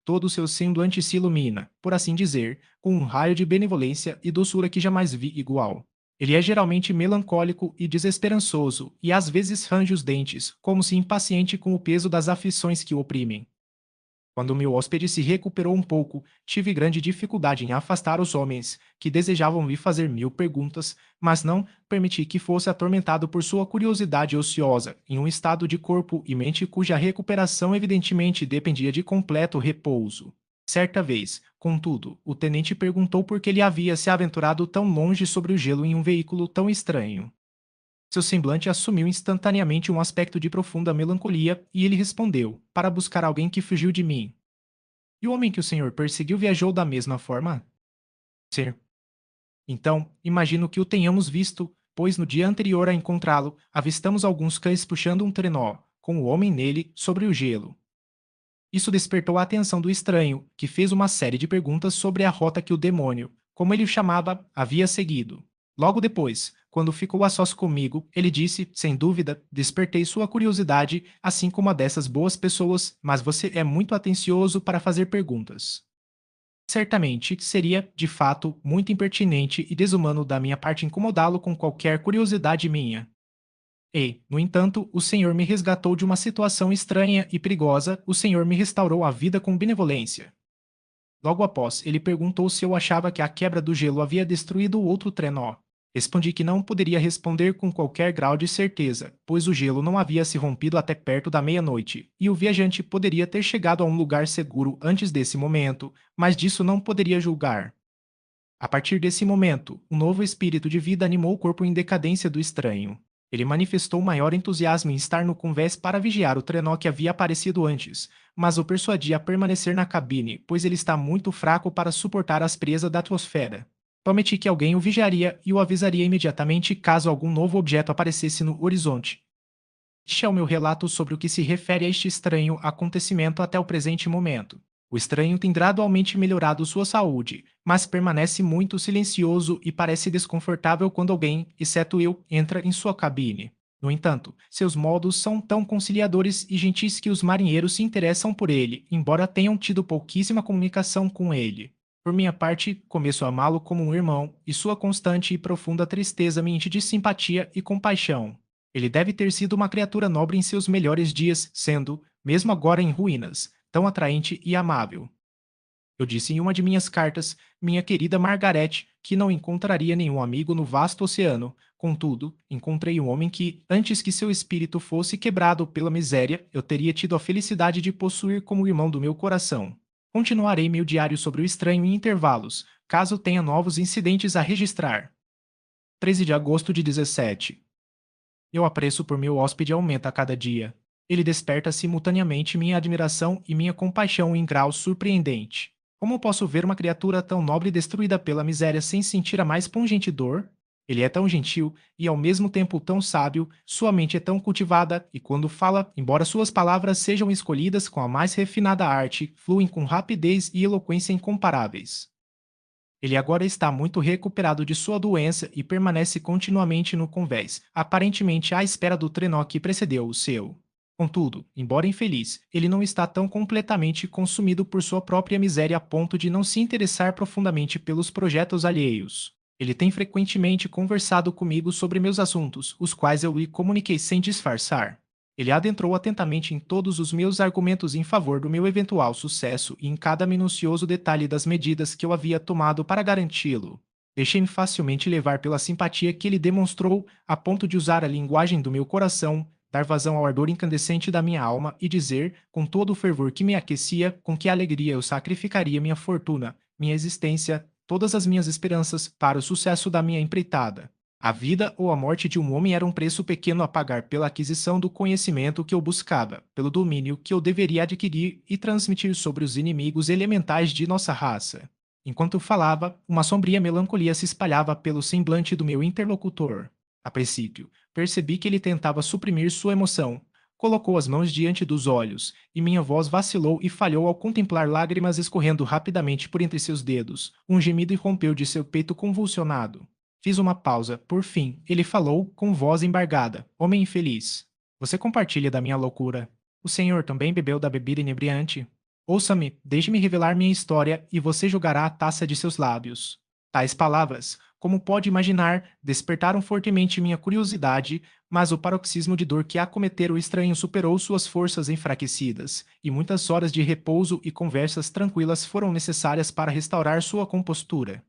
todo o seu semblante se ilumina, por assim dizer, com um raio de benevolência e doçura que jamais vi igual. Ele é geralmente melancólico e desesperançoso, e às vezes range os dentes, como se impaciente com o peso das aflições que o oprimem. Quando meu hóspede se recuperou um pouco, tive grande dificuldade em afastar os homens, que desejavam me fazer mil perguntas, mas não permiti que fosse atormentado por sua curiosidade ociosa, em um estado de corpo e mente cuja recuperação evidentemente dependia de completo repouso. Certa vez, contudo, o tenente perguntou por que ele havia se aventurado tão longe sobre o gelo em um veículo tão estranho. Seu semblante assumiu instantaneamente um aspecto de profunda melancolia e ele respondeu: para buscar alguém que fugiu de mim. E o homem que o senhor perseguiu viajou da mesma forma? Sim. Então, imagino que o tenhamos visto, pois no dia anterior a encontrá-lo, avistamos alguns cães puxando um trenó, com o homem nele, sobre o gelo. Isso despertou a atenção do estranho, que fez uma série de perguntas sobre a rota que o demônio, como ele o chamava, havia seguido. Logo depois, quando ficou a sós comigo, ele disse, sem dúvida, despertei sua curiosidade, assim como a dessas boas pessoas, mas você é muito atencioso para fazer perguntas. Certamente seria, de fato, muito impertinente e desumano da minha parte incomodá-lo com qualquer curiosidade minha. E, no entanto, o Senhor me resgatou de uma situação estranha e perigosa, o Senhor me restaurou a vida com benevolência. Logo após, ele perguntou se eu achava que a quebra do gelo havia destruído o outro trenó. Respondi que não poderia responder com qualquer grau de certeza, pois o gelo não havia se rompido até perto da meia-noite, e o viajante poderia ter chegado a um lugar seguro antes desse momento, mas disso não poderia julgar. A partir desse momento, um novo espírito de vida animou o corpo em decadência do estranho. Ele manifestou maior entusiasmo em estar no convés para vigiar o trenó que havia aparecido antes, mas o persuadi a permanecer na cabine, pois ele está muito fraco para suportar as presas da atmosfera. Prometi que alguém o vigiaria e o avisaria imediatamente caso algum novo objeto aparecesse no horizonte. Este é o meu relato sobre o que se refere a este estranho acontecimento até o presente momento. O estranho tem gradualmente melhorado sua saúde, mas permanece muito silencioso e parece desconfortável quando alguém, exceto eu, entra em sua cabine. No entanto, seus modos são tão conciliadores e gentis que os marinheiros se interessam por ele, embora tenham tido pouquíssima comunicação com ele. Por minha parte, começo a amá-lo como um irmão, e sua constante e profunda tristeza me enche de simpatia e compaixão. Ele deve ter sido uma criatura nobre em seus melhores dias, sendo, mesmo agora em ruínas, tão atraente e amável. Eu disse em uma de minhas cartas, minha querida Margarete, que não encontraria nenhum amigo no vasto oceano. Contudo, encontrei um homem que, antes que seu espírito fosse quebrado pela miséria, eu teria tido a felicidade de possuir como irmão do meu coração. Continuarei meu diário sobre o estranho em intervalos, caso tenha novos incidentes a registrar. 13 de agosto de 17. Meu apreço por meu hóspede aumenta a cada dia. Ele desperta simultaneamente minha admiração e minha compaixão em grau surpreendente. Como posso ver uma criatura tão nobre destruída pela miséria sem sentir a mais pungente dor? Ele é tão gentil e ao mesmo tempo tão sábio, sua mente é tão cultivada e quando fala, embora suas palavras sejam escolhidas com a mais refinada arte, fluem com rapidez e eloquência incomparáveis. Ele agora está muito recuperado de sua doença e permanece continuamente no convés, aparentemente à espera do trenó que precedeu o seu. Contudo, embora infeliz, ele não está tão completamente consumido por sua própria miséria a ponto de não se interessar profundamente pelos projetos alheios. Ele tem frequentemente conversado comigo sobre meus assuntos, os quais eu lhe comuniquei sem disfarçar. Ele adentrou atentamente em todos os meus argumentos em favor do meu eventual sucesso e em cada minucioso detalhe das medidas que eu havia tomado para garanti-lo. Deixei-me facilmente levar pela simpatia que ele demonstrou, a ponto de usar a linguagem do meu coração, dar vazão ao ardor incandescente da minha alma e dizer, com todo o fervor que me aquecia, com que alegria eu sacrificaria minha fortuna, minha existência, todas as minhas esperanças para o sucesso da minha empreitada. A vida ou a morte de um homem era um preço pequeno a pagar pela aquisição do conhecimento que eu buscava, pelo domínio que eu deveria adquirir e transmitir sobre os inimigos elementais de nossa raça. Enquanto falava, uma sombria melancolia se espalhava pelo semblante do meu interlocutor. A princípio, percebi que ele tentava suprimir sua emoção. Colocou as mãos diante dos olhos, e minha voz vacilou e falhou ao contemplar lágrimas escorrendo rapidamente por entre seus dedos. Um gemido irrompeu de seu peito convulsionado. Fiz uma pausa. Por fim, ele falou, com voz embargada. Homem infeliz. Você compartilha da minha loucura. O senhor também bebeu da bebida inebriante? Ouça-me, deixe-me revelar minha história e você julgará a taça de seus lábios. Tais palavras, como pode imaginar, despertaram fortemente minha curiosidade, mas o paroxismo de dor que acometera o estranho superou suas forças enfraquecidas, e muitas horas de repouso e conversas tranquilas foram necessárias para restaurar sua compostura.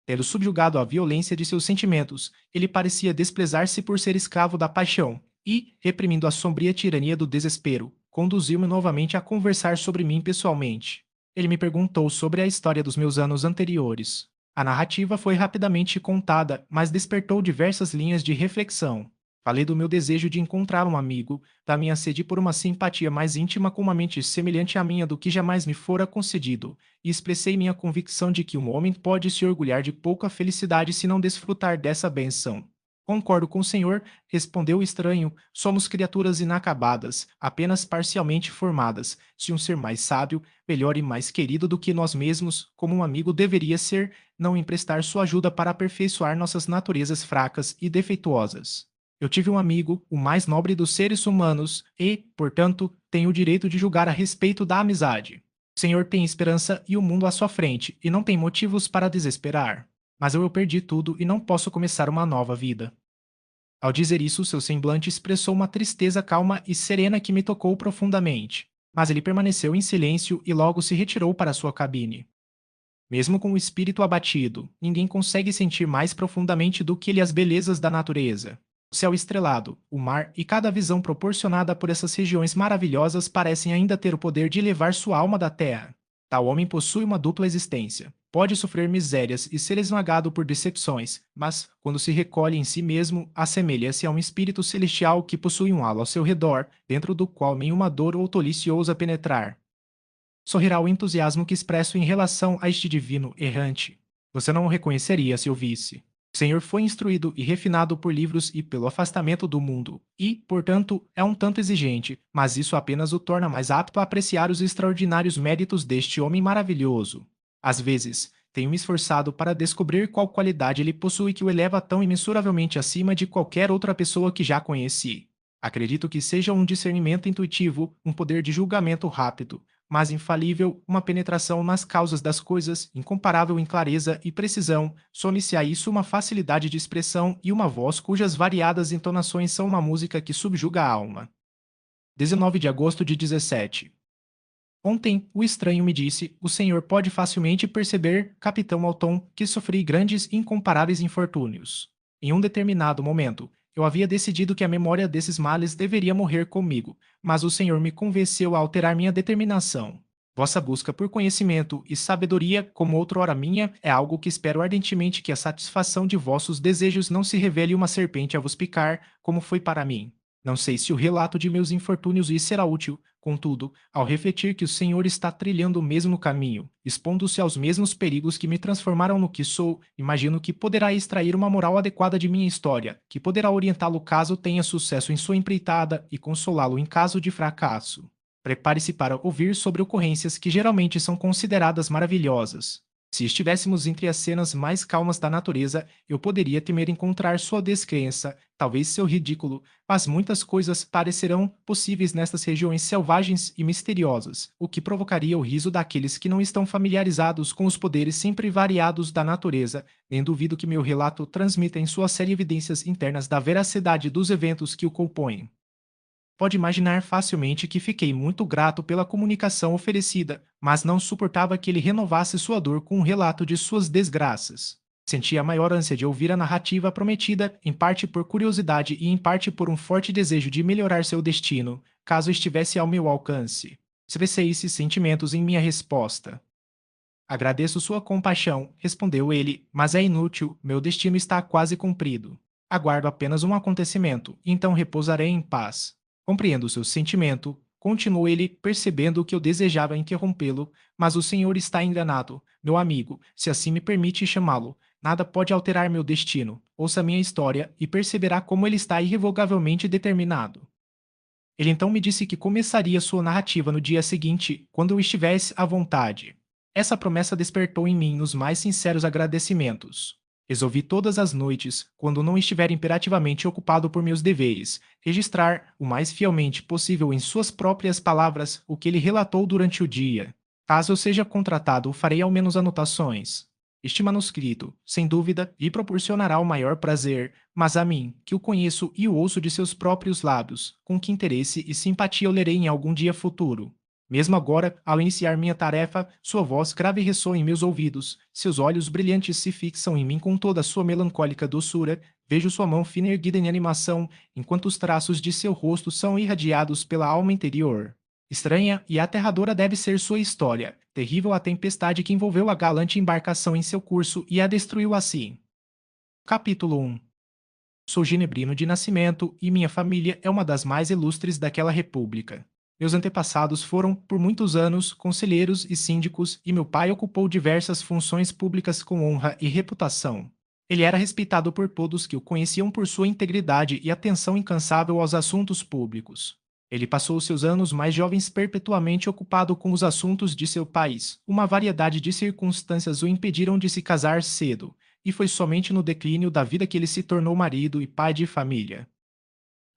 Tendo subjugado a violência de seus sentimentos, ele parecia desprezar-se por ser escravo da paixão, e, reprimindo a sombria tirania do desespero, conduziu-me novamente a conversar sobre mim pessoalmente. Ele me perguntou sobre a história dos meus anos anteriores. A narrativa foi rapidamente contada, mas despertou diversas linhas de reflexão. Falei do meu desejo de encontrar um amigo, da minha sede por uma simpatia mais íntima com uma mente semelhante à minha do que jamais me fora concedido, e expressei minha convicção de que um homem pode se orgulhar de pouca felicidade se não desfrutar dessa benção. Concordo com o senhor, respondeu o estranho, somos criaturas inacabadas, apenas parcialmente formadas. Se um ser mais sábio, melhor e mais querido do que nós mesmos, como um amigo deveria ser, não emprestar sua ajuda para aperfeiçoar nossas naturezas fracas e defeituosas. Eu tive um amigo, o mais nobre dos seres humanos, e, portanto, tenho o direito de julgar a respeito da amizade. O senhor tem esperança e o mundo à sua frente, e não tem motivos para desesperar. Mas eu perdi tudo e não posso começar uma nova vida. Ao dizer isso, seu semblante expressou uma tristeza calma e serena que me tocou profundamente. Mas ele permaneceu em silêncio e logo se retirou para sua cabine. Mesmo com o espírito abatido, ninguém consegue sentir mais profundamente do que ele as belezas da natureza. O céu estrelado, o mar e cada visão proporcionada por essas regiões maravilhosas parecem ainda ter o poder de elevar sua alma da terra. Tal homem possui uma dupla existência. Pode sofrer misérias e ser esmagado por decepções, mas, quando se recolhe em si mesmo, assemelha-se a um espírito celestial que possui um halo ao seu redor, dentro do qual nenhuma dor ou tolice ousa penetrar. Sorrirá o entusiasmo que expresso em relação a este divino errante. Você não o reconheceria se o visse. O Senhor foi instruído e refinado por livros e pelo afastamento do mundo, e, portanto, é um tanto exigente, mas isso apenas o torna mais apto a apreciar os extraordinários méritos deste homem maravilhoso. Às vezes, tenho me esforçado para descobrir qual qualidade ele possui que o eleva tão imensuravelmente acima de qualquer outra pessoa que já conheci. Acredito que seja um discernimento intuitivo, um poder de julgamento rápido, mas infalível, uma penetração nas causas das coisas, incomparável em clareza e precisão, some-se a isso uma facilidade de expressão e uma voz cujas variadas entonações são uma música que subjuga a alma. 19 de agosto de 17. Ontem, o estranho me disse: o senhor pode facilmente perceber, capitão Alton, que sofri grandes e incomparáveis infortúnios. Em um determinado momento, eu havia decidido que a memória desses males deveria morrer comigo, mas o senhor me convenceu a alterar minha determinação. Vossa busca por conhecimento e sabedoria, como outrora minha, é algo que espero ardentemente que a satisfação de vossos desejos não se revele uma serpente a vos picar, como foi para mim. Não sei se o relato de meus infortúnios lhe será útil, contudo, ao refletir que o Senhor está trilhando o mesmo caminho, expondo-se aos mesmos perigos que me transformaram no que sou, imagino que poderá extrair uma moral adequada de minha história, que poderá orientá-lo caso tenha sucesso em sua empreitada e consolá-lo em caso de fracasso. Prepare-se para ouvir sobre ocorrências que geralmente são consideradas maravilhosas. Se estivéssemos entre as cenas mais calmas da natureza, eu poderia temer encontrar sua descrença, talvez seu ridículo, mas muitas coisas parecerão possíveis nestas regiões selvagens e misteriosas, o que provocaria o riso daqueles que não estão familiarizados com os poderes sempre variados da natureza. Nem duvido que meu relato transmita em sua série evidências internas da veracidade dos eventos que o compõem. Pode imaginar facilmente que fiquei muito grato pela comunicação oferecida, mas não suportava que ele renovasse sua dor com um relato de suas desgraças. Sentia a maior ânsia de ouvir a narrativa prometida, em parte por curiosidade e em parte por um forte desejo de melhorar seu destino, caso estivesse ao meu alcance. Expressei esses sentimentos em minha resposta. Agradeço sua compaixão, respondeu ele, mas é inútil, meu destino está quase cumprido. Aguardo apenas um acontecimento, então repousarei em paz. Compreendo seu sentimento, continuou ele, percebendo que eu desejava interrompê-lo, mas o senhor está enganado, meu amigo, se assim me permite chamá-lo. Nada pode alterar meu destino. Ouça minha história e perceberá como ele está irrevogavelmente determinado. Ele então me disse que começaria sua narrativa no dia seguinte, quando eu estivesse à vontade. Essa promessa despertou em mim os mais sinceros agradecimentos. Resolvi todas as noites, quando não estiver imperativamente ocupado por meus deveres, registrar o mais fielmente possível em suas próprias palavras o que ele relatou durante o dia. Caso eu seja contratado, farei ao menos anotações. Este manuscrito, sem dúvida, lhe proporcionará o maior prazer, mas a mim, que o conheço e o ouço de seus próprios lábios, com que interesse e simpatia eu lerei em algum dia futuro. Mesmo agora, ao iniciar minha tarefa, sua voz grave ressoa em meus ouvidos, seus olhos brilhantes se fixam em mim com toda a sua melancólica doçura, vejo sua mão fina erguida em animação, enquanto os traços de seu rosto são irradiados pela alma interior. Estranha e aterradora deve ser sua história, terrível a tempestade que envolveu a galante embarcação em seu curso e a destruiu assim. Capítulo 1. Sou ginebrino de nascimento e minha família é uma das mais ilustres daquela república. Meus antepassados foram, por muitos anos, conselheiros e síndicos, e meu pai ocupou diversas funções públicas com honra e reputação. Ele era respeitado por todos que o conheciam por sua integridade e atenção incansável aos assuntos públicos. Ele passou seus anos mais jovens perpetuamente ocupado com os assuntos de seu país. Uma variedade de circunstâncias o impediram de se casar cedo, e foi somente no declínio da vida que ele se tornou marido e pai de família.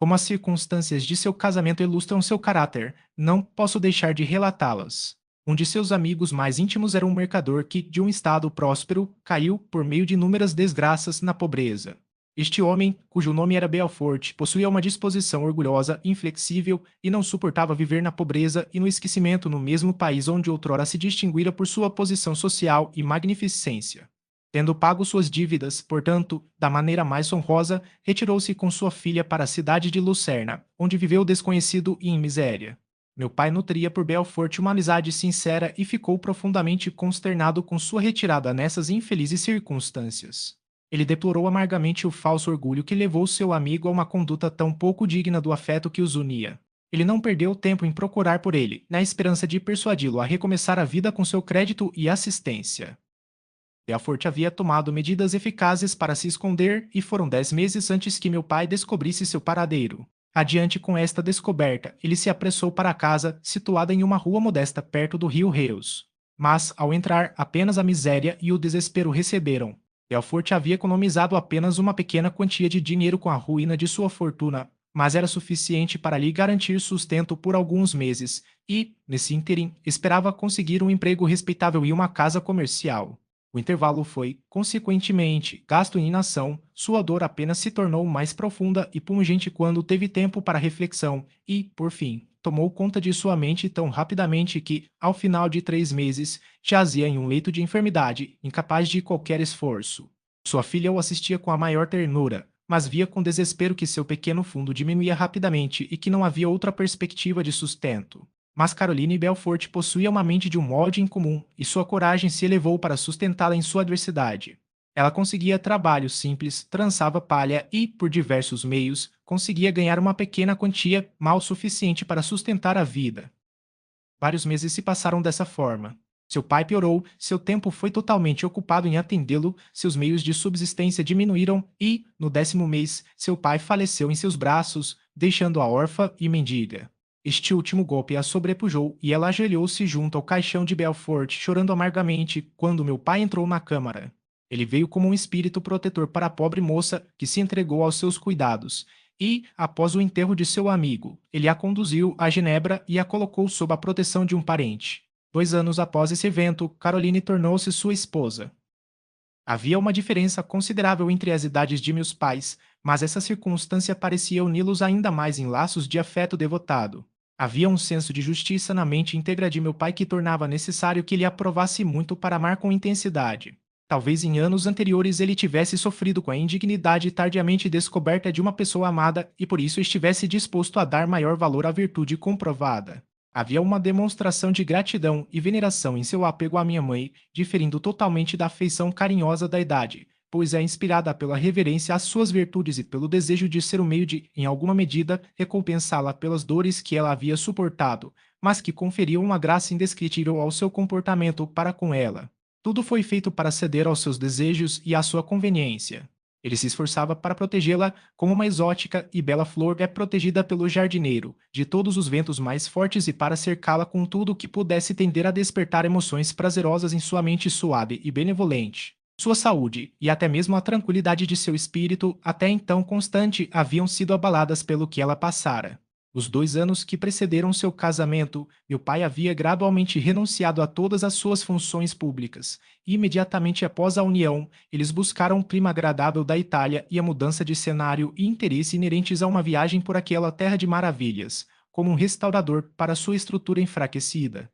Como as circunstâncias de seu casamento ilustram seu caráter, não posso deixar de relatá-las. Um de seus amigos mais íntimos era um mercador que, de um estado próspero, caiu, por meio de inúmeras desgraças, na pobreza. Este homem, cujo nome era Belfort, possuía uma disposição orgulhosa, inflexível e não suportava viver na pobreza e no esquecimento no mesmo país onde outrora se distinguira por sua posição social e magnificência. Tendo pago suas dívidas, portanto, da maneira mais honrosa, retirou-se com sua filha para a cidade de Lucerna, onde viveu desconhecido e em miséria. Meu pai nutria por Belfort uma amizade sincera e ficou profundamente consternado com sua retirada nessas infelizes circunstâncias. Ele deplorou amargamente o falso orgulho que levou seu amigo a uma conduta tão pouco digna do afeto que os unia. Ele não perdeu tempo em procurar por ele, na esperança de persuadi-lo a recomeçar a vida com seu crédito e assistência. Belfort havia tomado medidas eficazes para se esconder e foram 10 meses antes que meu pai descobrisse seu paradeiro. Adiante com esta descoberta, ele se apressou para a casa, situada em uma rua modesta perto do rio Reus. Mas, ao entrar, apenas a miséria e o desespero receberam. Belfort havia economizado apenas uma pequena quantia de dinheiro com a ruína de sua fortuna, mas era suficiente para lhe garantir sustento por alguns meses e, nesse ínterim, esperava conseguir um emprego respeitável e uma casa comercial. O intervalo foi, consequentemente, gasto em inação, sua dor apenas se tornou mais profunda e pungente quando teve tempo para reflexão e, por fim, tomou conta de sua mente tão rapidamente que, ao final de 3 meses, jazia em um leito de enfermidade, incapaz de qualquer esforço. Sua filha o assistia com a maior ternura, mas via com desespero que seu pequeno fundo diminuía rapidamente e que não havia outra perspectiva de sustento. Mas Caroline Belfort possuía uma mente de um molde incomum, e sua coragem se elevou para sustentá-la em sua adversidade. Ela conseguia trabalho simples, trançava palha e, por diversos meios, conseguia ganhar uma pequena quantia, mal suficiente para sustentar a vida. Vários meses se passaram dessa forma. Seu pai piorou, seu tempo foi totalmente ocupado em atendê-lo, seus meios de subsistência diminuíram e, no 10º mês, seu pai faleceu em seus braços, deixando-a órfã e mendiga. Este último golpe a sobrepujou e ela ajoelhou-se junto ao caixão de Belfort, chorando amargamente, quando meu pai entrou na câmara. Ele veio como um espírito protetor para a pobre moça que se entregou aos seus cuidados, e, após o enterro de seu amigo, ele a conduziu a Genebra e a colocou sob a proteção de um parente. 2 anos após esse evento, Caroline tornou-se sua esposa. Havia uma diferença considerável entre as idades de meus pais, mas essa circunstância parecia uni-los ainda mais em laços de afeto devotado. Havia um senso de justiça na mente íntegra de meu pai que tornava necessário que ele aprovasse muito para amar com intensidade. Talvez em anos anteriores ele tivesse sofrido com a indignidade tardiamente descoberta de uma pessoa amada e por isso estivesse disposto a dar maior valor à virtude comprovada. Havia uma demonstração de gratidão e veneração em seu apego à minha mãe, diferindo totalmente da afeição carinhosa da idade, pois é inspirada pela reverência às suas virtudes e pelo desejo de ser o meio de, em alguma medida, recompensá-la pelas dores que ela havia suportado, mas que conferiam uma graça indescritível ao seu comportamento para com ela. Tudo foi feito para ceder aos seus desejos e à sua conveniência. Ele se esforçava para protegê-la como uma exótica e bela flor é protegida pelo jardineiro, de todos os ventos mais fortes e para cercá-la com tudo o que pudesse tender a despertar emoções prazerosas em sua mente suave e benevolente. Sua saúde e até mesmo a tranquilidade de seu espírito, até então constante, haviam sido abaladas pelo que ela passara. Os 2 anos que precederam seu casamento, meu pai havia gradualmente renunciado a todas as suas funções públicas, e imediatamente após a união, eles buscaram um clima agradável da Itália e a mudança de cenário e interesse inerentes a uma viagem por aquela terra de maravilhas, como um restaurador para sua estrutura enfraquecida.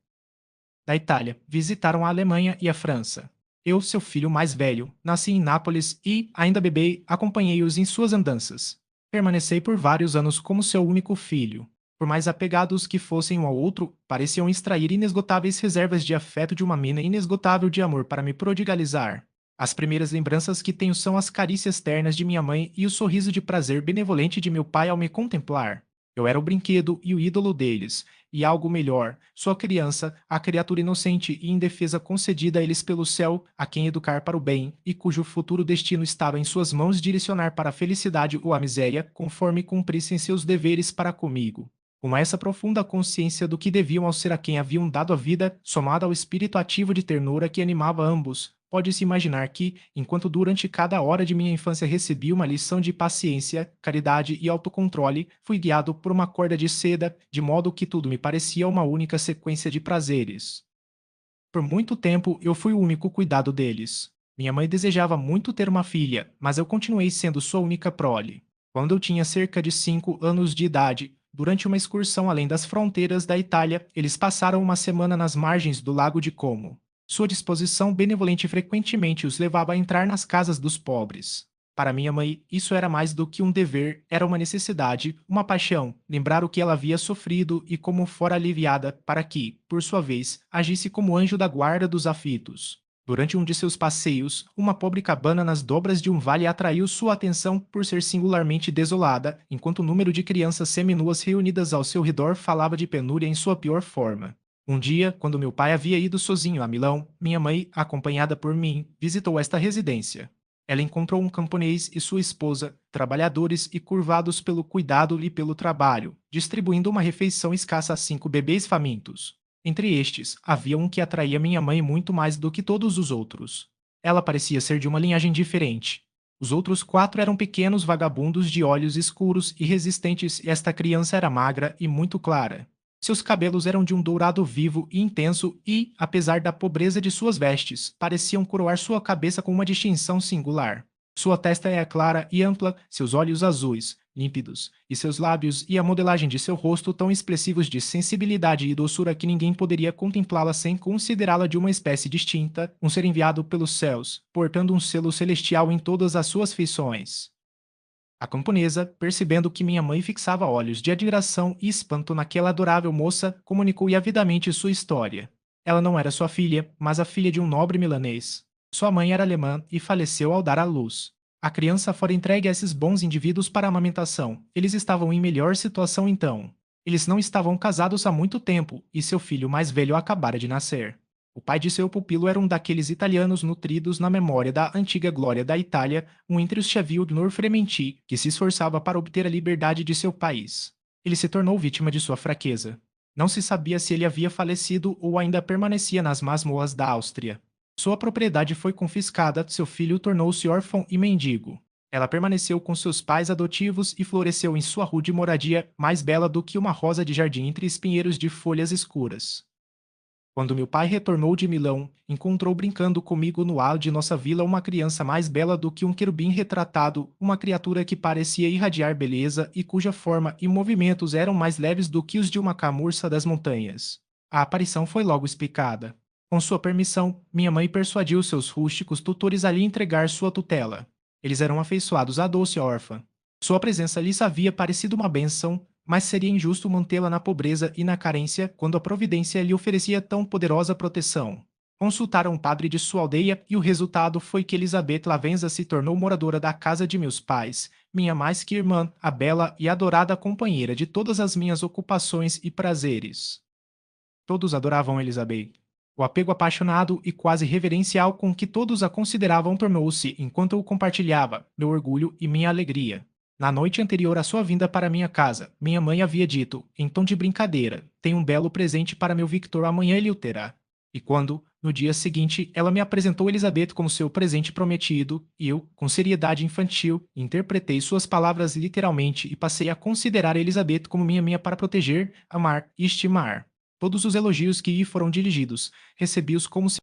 Da Itália, visitaram a Alemanha e a França. Eu, seu filho mais velho, nasci em Nápoles e, ainda bebê, acompanhei-os em suas andanças. Permaneci por vários anos como seu único filho. Por mais apegados que fossem um ao outro, pareciam extrair inesgotáveis reservas de afeto de uma mina inesgotável de amor para me prodigalizar. As primeiras lembranças que tenho são as carícias ternas de minha mãe e o sorriso de prazer benevolente de meu pai ao me contemplar. Eu era o brinquedo e o ídolo deles, e algo melhor, sua criança, a criatura inocente e indefesa concedida a eles pelo céu, a quem educar para o bem, e cujo futuro destino estava em suas mãos direcionar para a felicidade ou a miséria, conforme cumprissem seus deveres para comigo. Com essa profunda consciência do que deviam ao ser a quem haviam dado a vida, somada ao espírito ativo de ternura que animava ambos, pode-se imaginar que, enquanto durante cada hora de minha infância recebi uma lição de paciência, caridade e autocontrole, fui guiado por uma corda de seda, de modo que tudo me parecia uma única sequência de prazeres. Por muito tempo eu fui o único cuidado deles. Minha mãe desejava muito ter uma filha, mas eu continuei sendo sua única prole. Quando eu tinha cerca de 5 anos de idade, durante uma excursão além das fronteiras da Itália, eles passaram uma semana nas margens do Lago de Como. Sua disposição benevolente frequentemente os levava a entrar nas casas dos pobres. Para minha mãe, isso era mais do que um dever, era uma necessidade, uma paixão, lembrar o que ela havia sofrido e como fora aliviada, para que, por sua vez, agisse como anjo da guarda dos aflitos. Durante um de seus passeios, uma pobre cabana nas dobras de um vale atraiu sua atenção por ser singularmente desolada, enquanto o número de crianças seminuas reunidas ao seu redor falava de penúria em sua pior forma. Um dia, quando meu pai havia ido sozinho a Milão, minha mãe, acompanhada por mim, visitou esta residência. Ela encontrou um camponês e sua esposa, trabalhadores e curvados pelo cuidado e pelo trabalho, distribuindo uma refeição escassa a 5 bebês famintos. Entre estes, havia um que atraía minha mãe muito mais do que todos os outros. Ela parecia ser de uma linhagem diferente. Os outros 4 eram pequenos vagabundos de olhos escuros e resistentes, e esta criança era magra e muito clara. Seus cabelos eram de um dourado vivo e intenso e, apesar da pobreza de suas vestes, pareciam coroar sua cabeça com uma distinção singular. Sua testa era clara e ampla, seus olhos azuis, límpidos, e seus lábios e a modelagem de seu rosto tão expressivos de sensibilidade e doçura que ninguém poderia contemplá-la sem considerá-la de uma espécie distinta, um ser enviado pelos céus, portando um selo celestial em todas as suas feições. A camponesa, percebendo que minha mãe fixava olhos de admiração e espanto naquela adorável moça, comunicou-lhe avidamente sua história. Ela não era sua filha, mas a filha de um nobre milanês. Sua mãe era alemã e faleceu ao dar à luz. A criança fora entregue a esses bons indivíduos para a amamentação. Eles estavam em melhor situação então. Eles não estavam casados há muito tempo e seu filho mais velho acabara de nascer. O pai de seu pupilo era um daqueles italianos nutridos na memória da antiga glória da Itália, um entre os Chevalier Frementi, que se esforçava para obter a liberdade de seu país. Ele se tornou vítima de sua fraqueza. Não se sabia se ele havia falecido ou ainda permanecia nas masmorras da Áustria. Sua propriedade foi confiscada, seu filho tornou-se órfão e mendigo. Ela permaneceu com seus pais adotivos e floresceu em sua rude moradia, mais bela do que uma rosa de jardim entre espinheiros de folhas escuras. Quando meu pai retornou de Milão, encontrou brincando comigo no hall de nossa vila uma criança mais bela do que um querubim retratado, uma criatura que parecia irradiar beleza e cuja forma e movimentos eram mais leves do que os de uma camurça das montanhas. A aparição foi logo explicada. Com sua permissão, minha mãe persuadiu seus rústicos tutores a lhe entregar sua tutela. Eles eram afeiçoados à doce órfã. Sua presença lhes havia parecido uma bênção, mas seria injusto mantê-la na pobreza e na carência quando a providência lhe oferecia tão poderosa proteção. Consultaram um padre de sua aldeia e o resultado foi que Elizabeth Lavenza se tornou moradora da casa de meus pais, minha mais que irmã, a bela e adorada companheira de todas as minhas ocupações e prazeres. Todos adoravam Elizabeth. O apego apaixonado e quase reverencial com que todos a consideravam tornou-se, enquanto eu compartilhava, meu orgulho e minha alegria. Na noite anterior à sua vinda para minha casa, minha mãe havia dito, em tom de brincadeira: "Tem um belo presente para meu Victor, amanhã ele o terá." E quando, No dia seguinte, ela me apresentou Elizabeth como seu presente prometido, e eu, com seriedade infantil, interpretei suas palavras literalmente e passei a considerar Elizabeth como minha para proteger, amar e estimar. Todos os elogios que lhe foram dirigidos, recebi-os como se